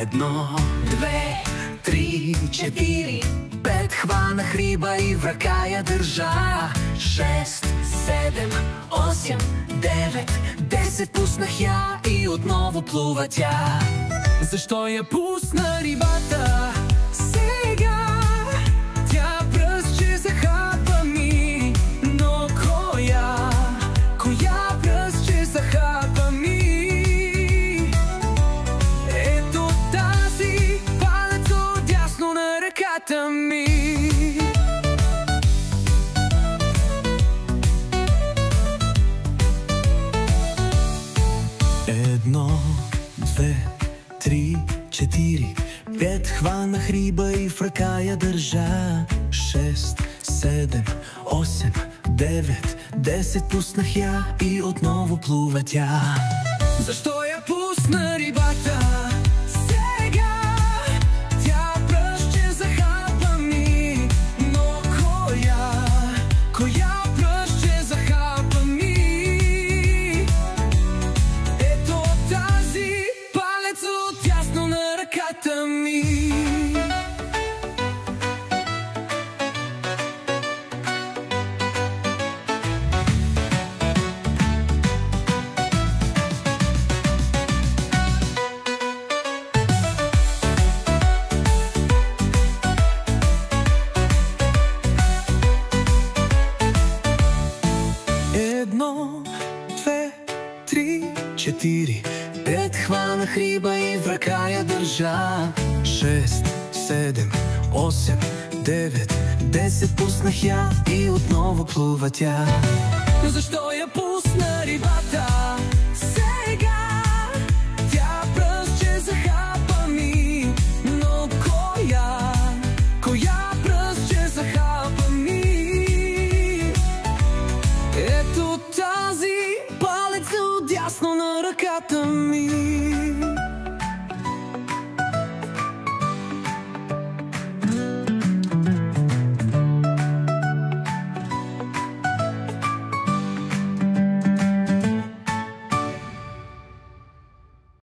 Едно, две, три, четири, пет, хванах риба и в ръка я държа. 6, 7, 8, 9, 10, пуснах я и отново плува тя. Защо я пусна рибата сега? Тя пръстче захапа ми, но коя пръстче захапа ми? Ето тази, палец отдясно на ръката ми. Едно, две, три, четири, пет, хванах риба и в ръка я държа. 6, 7, 8, 9, 10, пуснах я и отново плува тя. Защо я пусна рибата сега? Тя пръстче захапа ми, но коя пръстче захапа ми? Ето тази, палец отдясно на ръката ми. Едно, две, три, четири, пет, хванах риба и в ръка я държа. 6, 7, 8, 9, 10, пуснах я и отново плува тя. Но защо я пусна рибата сега? Тя пръстче захапа ми, но коя пръстче захапа ми? Ето тази, палец отдясно на ръката ми.